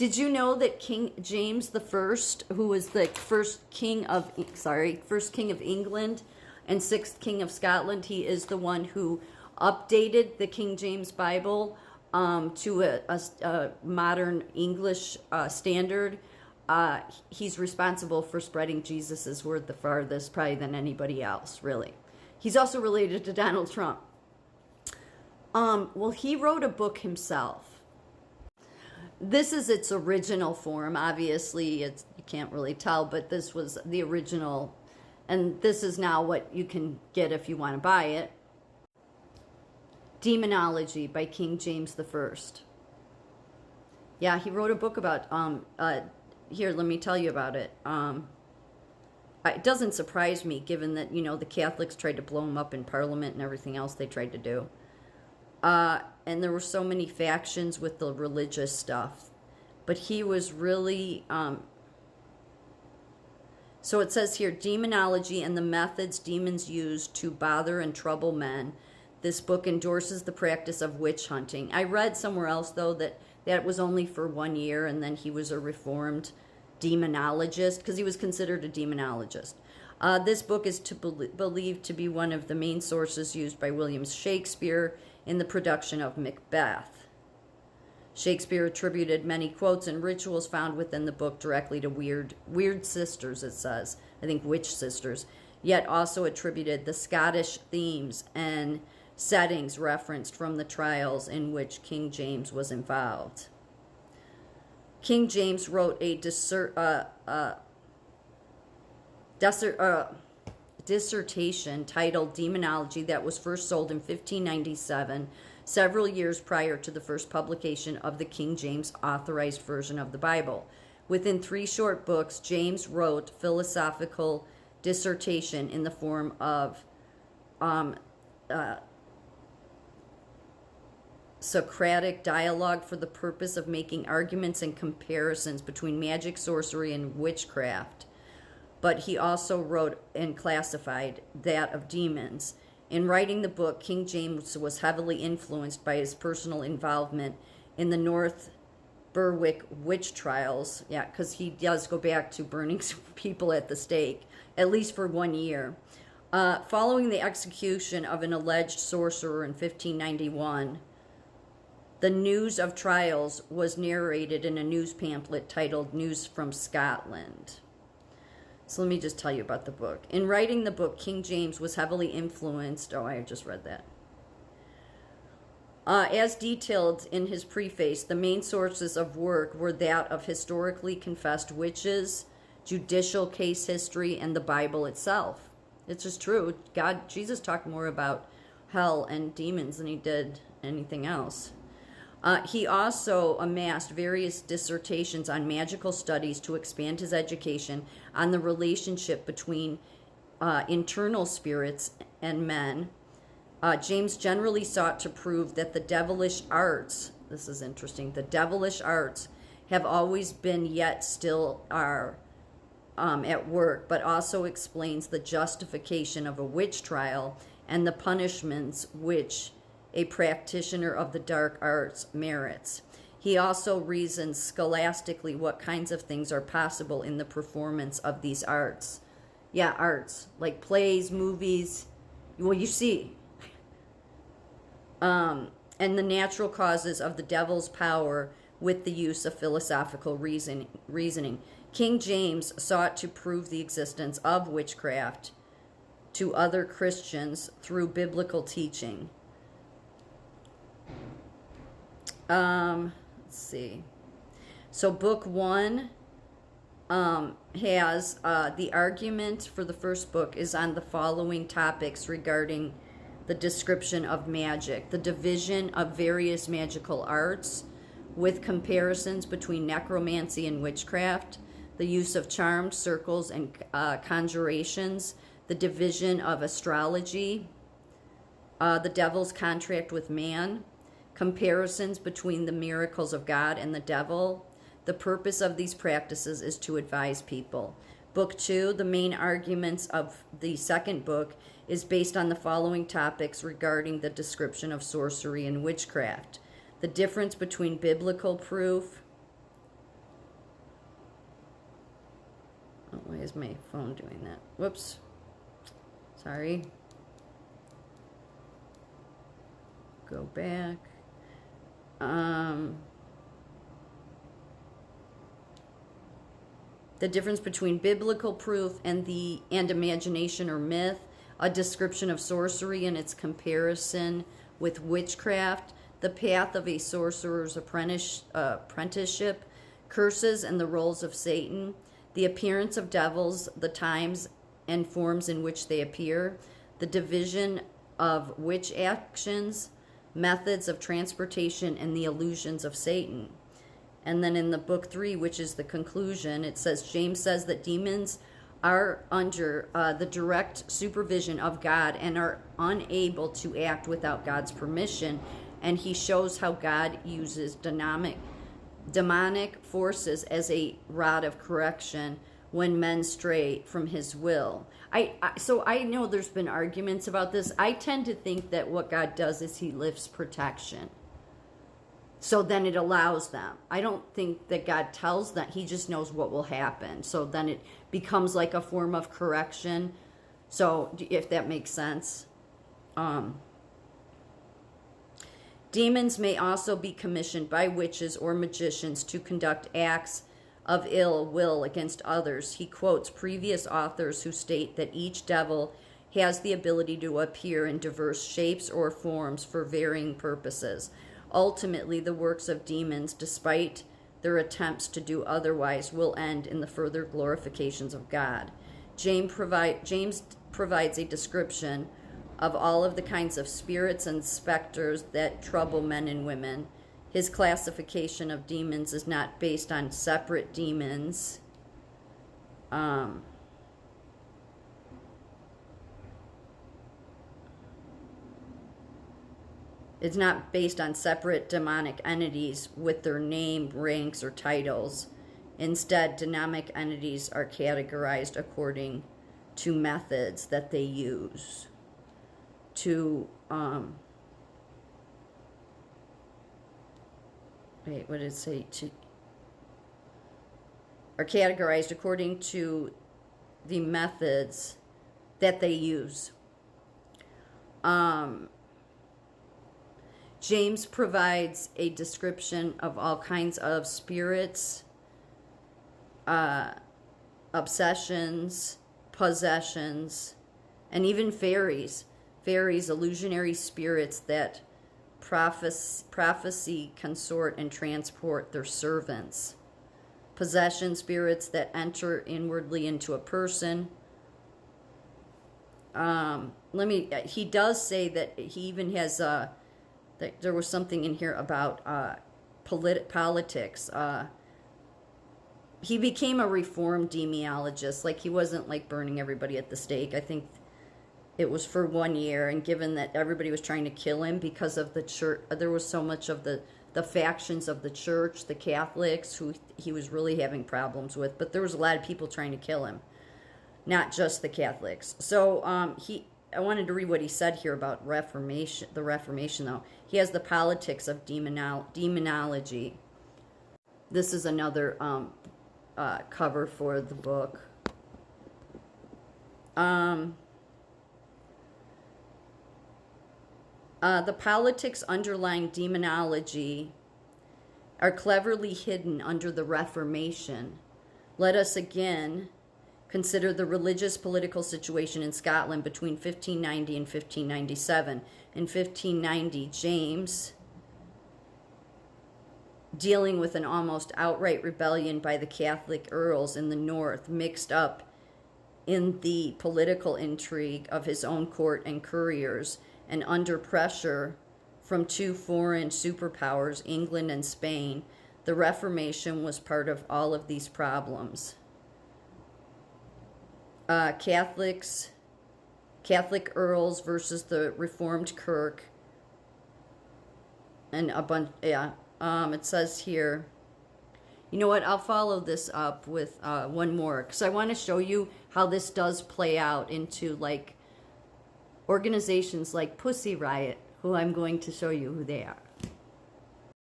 Did you know that King James the First, who was the first king of England and sixth king of Scotland, he is the one who updated the King James Bible to a modern English standard. He's responsible for spreading Jesus's word the farthest, probably than anybody else, really. He's also related to Donald Trump. Well, he wrote a book himself. This is its original form. Obviously, you can't really tell, but this was the original. And this is now what you can get if you want to buy it. Demonology by King James the First. Yeah, he wrote a book about, here, let me tell you about it. It doesn't surprise me, given that, the Catholics tried to blow him up in Parliament and everything else they tried to do. And there were so many factions with the religious stuff. But he was really... So it says here, Demonology and the Methods Demons Use to Bother and Trouble Men. This book endorses the practice of witch hunting. I read somewhere else, though, that was only for 1 year, and then he was a reformed demonologist, because he was considered a demonologist. This book is believed to be one of the main sources used by William Shakespeare in the production of Macbeth. Shakespeare attributed many quotes and rituals found within the book directly to weird sisters, it says. I think witch sisters. Yet also attributed the Scottish themes and settings referenced from the trials in which King James was involved. King James wrote a dissertation titled Demonology that was first sold in 1597, several years prior to the first publication of the King James authorized version of the Bible. Within 3 short books, James wrote philosophical dissertation in the form of Socratic dialogue for the purpose of making arguments and comparisons between magic, sorcery, and witchcraft. But he also wrote and classified that of demons. In writing the book, King James was heavily influenced by his personal involvement in the North Berwick witch trials. Yeah, because he does go back to burning people at the stake, at least for 1 year. Following the execution of an alleged sorcerer in 1591, the news of trials was narrated in a news pamphlet titled News from Scotland. So let me just tell you about the book. In writing the book, King James was heavily influenced. Oh, I just read that. As detailed in his preface, the main sources of work were that of historically confessed witches, judicial case history, and the Bible itself. It's just true. Jesus talked more about hell and demons than he did anything else. He also amassed various dissertations on magical studies to expand his education on the relationship between internal spirits and men. James generally sought to prove that the devilish arts, this is interesting, the devilish arts have always been, yet still are at work, but also explains the justification of a witch trial and the punishments which a practitioner of the dark arts merits. He also reasons scholastically what kinds of things are possible in the performance of these arts. Yeah, arts, like plays, movies, well, you see. And the natural causes of the devil's power with the use of philosophical reasoning. King James sought to prove the existence of witchcraft to other Christians through biblical teaching. Let's see. So book 1 has the argument for the first book is on the following topics regarding the description of magic, the division of various magical arts with comparisons between necromancy and witchcraft, the use of charms, circles, and conjurations, the division of astrology, the devil's contract with man, comparisons between the miracles of God and the devil. The purpose of these practices is to advise people. Book 2, the main arguments of the second book, is based on the following topics regarding the description of sorcery and witchcraft. The difference between biblical proof, Oh, why is my phone doing that? Whoops. Sorry. Go back. The difference between biblical proof and imagination or myth, a description of sorcery and its comparison with witchcraft, the path of a sorcerer's apprenticeship, curses and the roles of Satan, the appearance of devils, the times and forms in which they appear, the division of witch actions, methods of transportation, and the illusions of Satan. And then in the book 3, which is the conclusion, it says, James says that demons are under the direct supervision of God and are unable to act without God's permission. And he shows how God uses demonic forces as a rod of correction when men stray from his will. So I know there's been arguments about this. I tend to think that what God does is he lifts protection. So then it allows them. I don't think that God tells them. He just knows what will happen. So then it becomes like a form of correction. So if that makes sense. Demons may also be commissioned by witches or magicians to conduct acts of ill will against others. He quotes previous authors who state that each devil has the ability to appear in diverse shapes or forms for varying purposes. Ultimately, the works of demons, despite their attempts to do otherwise, will end in the further glorifications of God. James provides a description of all of the kinds of spirits and specters that trouble men and women. His classification of demons is not based on separate demons. It's not based on separate demonic entities with their name, ranks, or titles. Instead, demonic entities are categorized according to methods that they use to, wait, what did it say? Are categorized according to the methods that they use. James provides a description of all kinds of spirits, obsessions, possessions, and even fairies. Fairies, illusionary spirits that prophecy, consort, and transport their servants. Possession spirits that enter inwardly into a person. He does say that he even has that there was something in here about politics. He became a reformed demonologist. Like, he wasn't like burning everybody at the stake. I think it was for 1 year, and given that everybody was trying to kill him because of the church, there was so much of the factions of the church, the Catholics, who he was really having problems with. But there was a lot of people trying to kill him, not just the Catholics. So I wanted to read what he said here about Reformation. The Reformation, though, he has the politics of demonology. This is another cover for the book. The politics underlying demonology are cleverly hidden under the Reformation. Let us again consider the religious political situation in Scotland between 1590 and 1597. In 1590, James, dealing with an almost outright rebellion by the Catholic earls in the north, mixed up in the political intrigue of his own court and couriers, and under pressure from two foreign superpowers, England and Spain, the Reformation was part of all of these problems. Catholic earls versus the Reformed Kirk, and a bunch. It says here. You know what? I'll follow this up with one more, because I want to show you how this does play out into like organizations like Pussy Riot, who I'm going to show you who they are.